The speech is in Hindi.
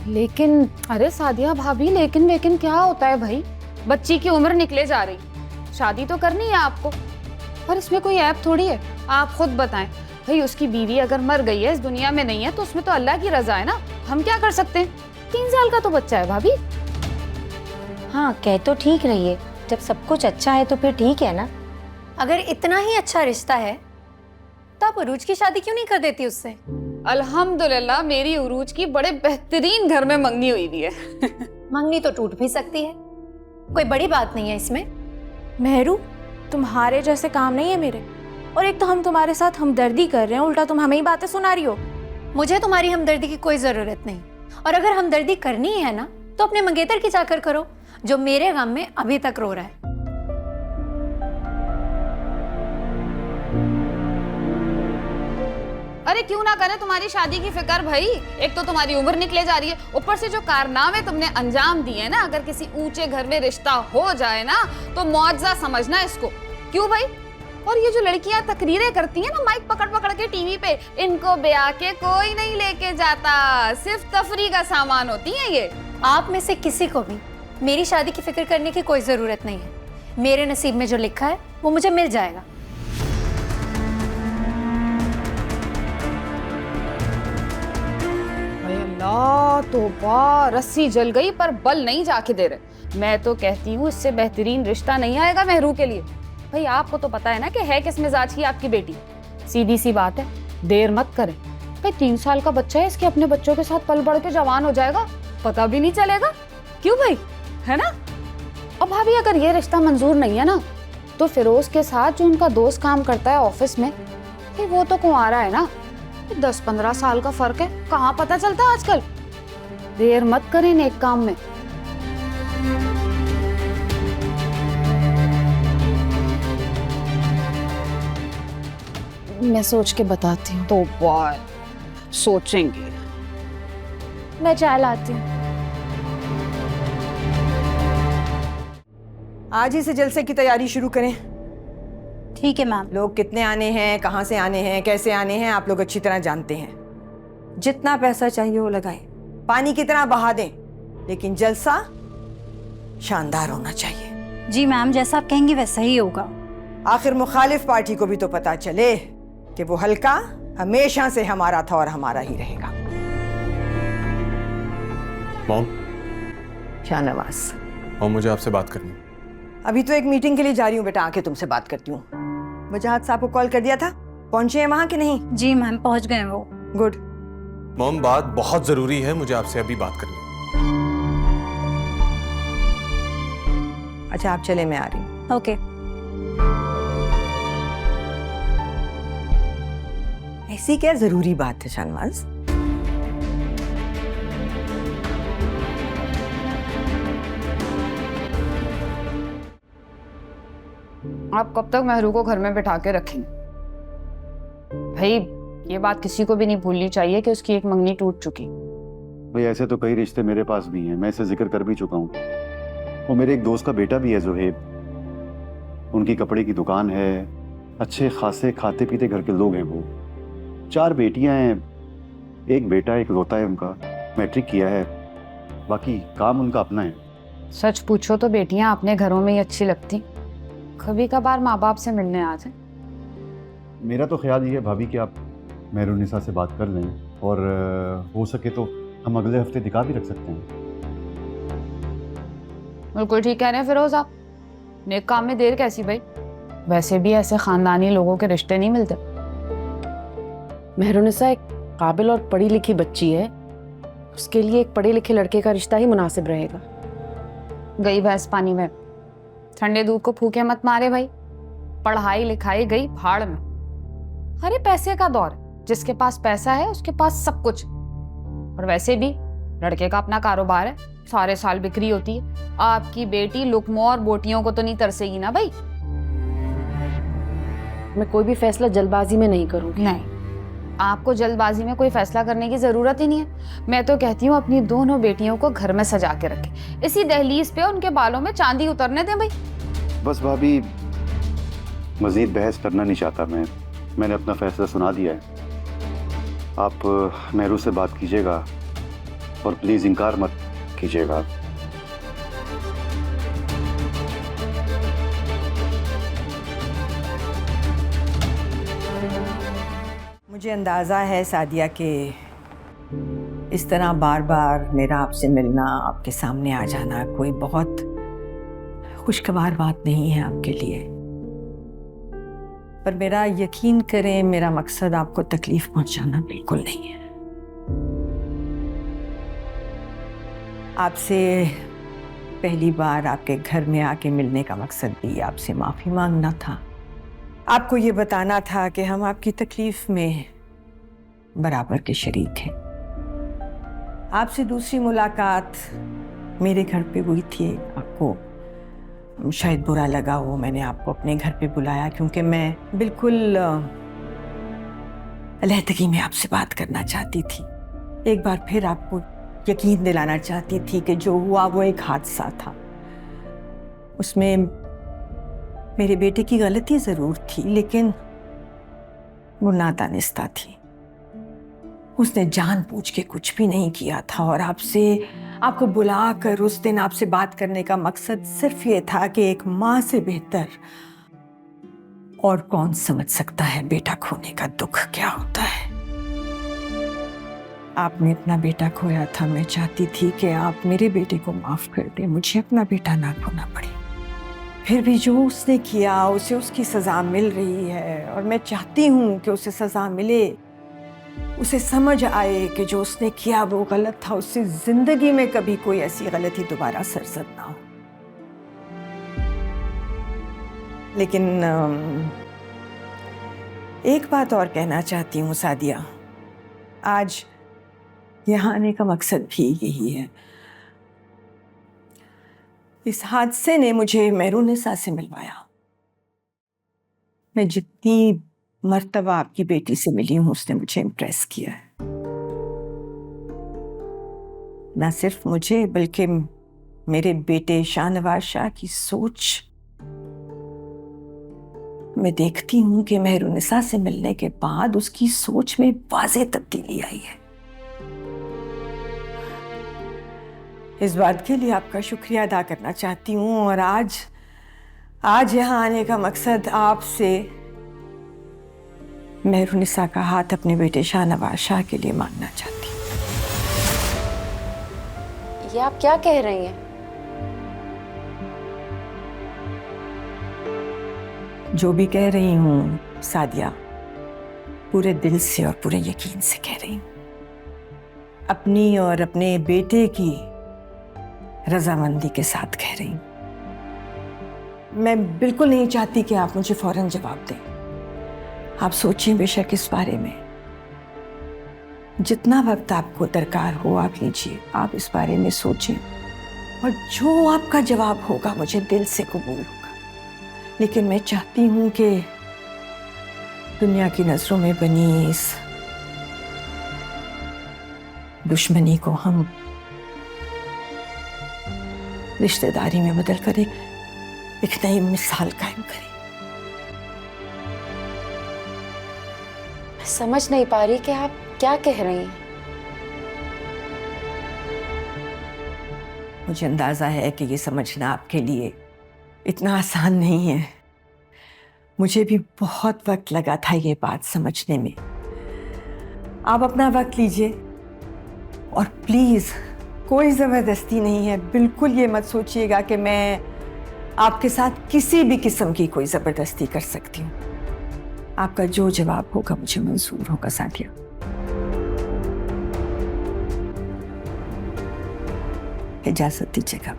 लेकिन अरे सादिया भाभी, लेकिन क्या होता है भाई? बच्ची की उम्र निकले जा रही, शादी तो करनी है आपको, और इसमें कोई ऐप थोड़ी है। आप खुद बताएं भाई, उसकी बीवी अगर मर गई है, इस दुनिया में नहीं है, तो उसमें तो अल्लाह की रजा है ना, हम क्या कर सकते हैं? 3 साल का तो बच्चा है भाभी। हाँ, कह तो ठीक रही है, जब सब कुछ अच्छा है तो फिर ठीक है ना। अगर इतना ही अच्छा रिश्ता है तो आप अरूज की शादी क्यों नहीं कर देती उससे? अल्हम्दुलिल्लाह मेरी उरूज की बड़े बेहतरीन घर में मंगनी हुई भी है। मंगनी तो टूट भी सकती है, कोई बड़ी बात नहीं है इसमें। मेहरू, तुम्हारे जैसे काम नहीं है मेरे, और एक तो हम तुम्हारे साथ हमदर्दी कर रहे हैं, उल्टा तुम हमें ही बातें सुना रही हो। मुझे तुम्हारी हमदर्दी की कोई जरूरत नहीं, और अगर हमदर्दी करनी है ना तो अपने मंगेतर की चाकर करो, जो मेरे गम में अभी तक रो रहा है। अरे क्यों ना करे तुम्हारी शादी की फिक्र भाई, एक तो तुम्हारी उम्र निकले जा रही है, ऊपर से जो कारनामे तुमने अंजाम दिए ना, अगर किसी ऊंचे घर में रिश्ता हो जाए ना तो मौजज़ा समझना इसको। क्यों भाई? और ये जो लड़कियां तकरीरें करती हैं ना माइक पकड़ पकड़ के टीवी पे, इनको ब्याह के कोई नहीं लेके जाता, सिर्फ तफरी का सामान होती हैं ये। आप में से किसी को भी मेरी शादी की फिक्र करने की कोई जरूरत नहीं है। मेरे नसीब में जो लिखा है वो मुझे मिल जाएगा। अल्लाह तौबा, रस्सी जल गई पर बल नहीं जाके दे रहे। मैं तो कहती हूँ इससे बेहतरीन रिश्ता नहीं आएगा मेहरू के लिए। भाई आपको तो पता है ना कि है किस मिजाज की आपकी बेटी, सीधी सी बात है, देर मत करें। भाई 3 साल का बच्चा है, इसके अपने बच्चों के साथ पल बढ़ के जवान हो जाएगा, पता भी नहीं चलेगा। क्यों भाई, है ना? और भाभी अगर ये रिश्ता मंजूर नहीं है ना, तो फिरोज के साथ जो उनका दोस्त काम करता है ऑफिस में, भाई वो तो कुंवारा है ना, 10-15 साल का फर्क है, कहाँ पता चलता है आजकल। देर मत करें नेक काम में। मैं सोच के बताती हूँ। तो सोचेंगे। मैं चाय लाती हूँ। आज ही से जलसे की तैयारी शुरू करें। ठीक है मैम। लोग कितने आने हैं, कहाँ से आने हैं, कैसे आने हैं, आप लोग अच्छी तरह जानते हैं। जितना पैसा चाहिए वो लगाएं, पानी की तरह बहा दें, लेकिन जलसा शानदार होना चाहिए। जी मैम, जैसा आप कहेंगी वैसा ही होगा। आखिर मुखालिफ पार्टी को भी तो पता चले कि वो हल्का हमेशा से हमारा था और हमारा ही रहेगा। मॉम, शाहनवाज, मॉम मुझे आपसे बात करनी। अभी तो एक मीटिंग के लिए जा रही हूँ बेटा, आके तुमसे बात करती हूँ। वजाहत साहब को कॉल कर दिया था, पहुंचे हैं वहां कि नहीं? जी मैम, पहुंच गए वो। गुड। मॉम बात बहुत जरूरी है, मुझे आपसे अभी बात करनी। अच्छा आप चले, मैं आ रही हूँ। ओके। ऐसी क्या जरूरी बात है शाहनवाज? आप कब तक मेहरू को घर में बिठा के रखेंगे? भाई ये बात किसी को भी नहीं भूलनी चाहिए कि उसकी एक मंगनी टूट चुकी। भाई ऐसे तो कई रिश्ते मेरे पास भी हैं, मैं इसे जिक्र कर भी चुका हूँ। वो मेरे एक दोस्त का बेटा भी है ज़ुहैब, उनकी कपड़े की दुकान है, अच्छे खासे खाते पीते घर के लोग हैं वो। 4 बेटियां हैं, एक बेटा एक लौता है उनका, मैट्रिक किया है, बाकी काम उनका अपना है। सच पूछो तो बेटियां अपने घरों में ही अच्छी लगती, कभी कभार माँ बाप से मिलने आ जाए। मेरा तो ख्याल ये है भाभी कि आप मेहरुनिसा से बात कर लें, और हो सके तो हम अगले हफ्ते दिखा भी रख सकते हैं। बिल्कुल ठीक कह रहे हैं फिरोज आप, नेक काम में देर कैसी भाई, वैसे भी ऐसे खानदानी लोगों के रिश्ते नहीं मिलते। मेहरुनिसा एक काबिल और पढ़ी लिखी बच्ची है, उसके लिए एक पढ़े लिखे लड़के का रिश्ता ही मुनासिब रहेगा। गई भैंस पानी में, ठंडे दूध को फूके मत मारे भाई, पढ़ाई लिखाई गई भाड़ में। अरे पैसे का दौर, जिसके पास पैसा है उसके पास सब कुछ। और वैसे भी लड़के का अपना कारोबार है, सारे साल बिक्री होती है। आपकी बेटी लुकमो और बोटियों को तो नहीं तरसेगी ना भाई। मैं कोई भी फैसला जल्दबाजी में नहीं करूंगी। नहीं, आपको जल्दबाजी में कोई फैसला करने की जरूरत ही नहीं है। मैं तो कहती हूँ अपनी दोनों बेटियों को घर में सजा के रखें, इसी दहलीज पे उनके बालों में चांदी उतरने दें भाई। बस भाभी, मजीद बहस करना नहीं चाहता मैंने अपना फैसला सुना दिया है। आप मेहरू से बात कीजिएगा, और प्लीज इनकार मत कीजिएगा। मुझे अंदाज़ा है सादिया के इस तरह बार बार मेरा आपसे मिलना, आपके सामने आ जाना कोई बहुत खुशगवार बात नहीं है आपके लिए। पर मेरा यकीन करें, मेरा मकसद आपको तकलीफ पहुंचाना बिल्कुल नहीं है। आपसे पहली बार आपके घर में आके मिलने का मकसद भी आपसे माफ़ी मांगना था। आपको ये बताना था कि हम आपकी तकलीफ में बराबर के शरीक हैं। आपसे दूसरी मुलाकात मेरे घर पे हुई थी। आपको शायद बुरा लगा हो, मैंने आपको अपने घर पे बुलाया क्योंकि मैं बिल्कुल अलहदगी में आपसे बात करना चाहती थी। एक बार फिर आपको यकीन दिलाना चाहती थी कि जो हुआ वो एक हादसा था। उसमें मेरे बेटे की गलती ज़रूर थी, लेकिन वो नादानिस्ता थी। उसने जानबूझ के कुछ भी नहीं किया था और आपको बुलाकर उस दिन आपसे बात करने का मकसद सिर्फ ये था कि एक माँ से बेहतर और कौन समझ सकता है बेटा खोने का दुख क्या होता है। आपने अपना बेटा खोया था। मैं चाहती थी कि आप मेरे बेटे को माफ कर दें, मुझे अपना बेटा ना खोना पड़े। फिर भी जो उसने किया उसे उसकी सजा मिल रही है और मैं चाहती हूँ कि उसे सजा मिले, उसे समझ आए कि जो उसने किया वो गलत था। उससे जिंदगी में कभी कोई ऐसी गलती दोबारा सरजद ना हो। लेकिन एक बात और कहना चाहती हूँ सादिया, आज यहाँ आने का मकसद भी यही है। इस हादसे ने मुझे मेहरुनिसा से मिलवाया। मैं जितनी मर्तबा आपकी बेटी से मिली हूँ उसने मुझे इम्प्रेस किया है। न सिर्फ मुझे बल्कि मेरे बेटे शाहनवाज शाह की सोच। मैं देखती हूँ कि मेहरुनिसा से मिलने के बाद उसकी सोच में वाज़ेह तब्दीली आई है। इस बात के लिए आपका शुक्रिया अदा करना चाहती हूँ और आज यहाँ आने का मकसद आपसे मेहरुनिसा का हाथ अपने बेटे शाहनवाज शाह के लिए मांगना चाहती हूँ। ये आप क्या कह रही हैं? जो भी कह रही हूँ सादिया, पूरे दिल से और पूरे यकीन से कह रही हूँ। अपनी और अपने बेटे की रजामंदी के साथ कह रही हूँ। मैं बिल्कुल नहीं चाहती कि आप मुझे फौरन जवाब दें। आप सोचिए बेशक इस बारे में, जितना वक्त आपको दरकार हो आप लीजिए। आप इस बारे में सोचें और जो आपका जवाब होगा मुझे दिल से कबूल होगा। लेकिन मैं चाहती हूँ कि दुनिया की नजरों में बनी इस दुश्मनी को हम रिश्तेदारी में बदल कर एक नई मिसाल कायम करें। मैं समझ नहीं पा रही कि आप क्या कह रही हैं। मुझे अंदाजा है कि ये समझना आपके लिए इतना आसान नहीं है। मुझे भी बहुत वक्त लगा था ये बात समझने में। आप अपना वक्त लीजिए और प्लीज कोई ज़बरदस्ती नहीं है। बिल्कुल ये मत सोचिएगा कि मैं आपके साथ किसी भी किस्म की कोई ज़बरदस्ती कर सकती हूँ। आपका जो जवाब होगा मुझे मंजूर होगा सादिया। इजाज़त दीजिएगा।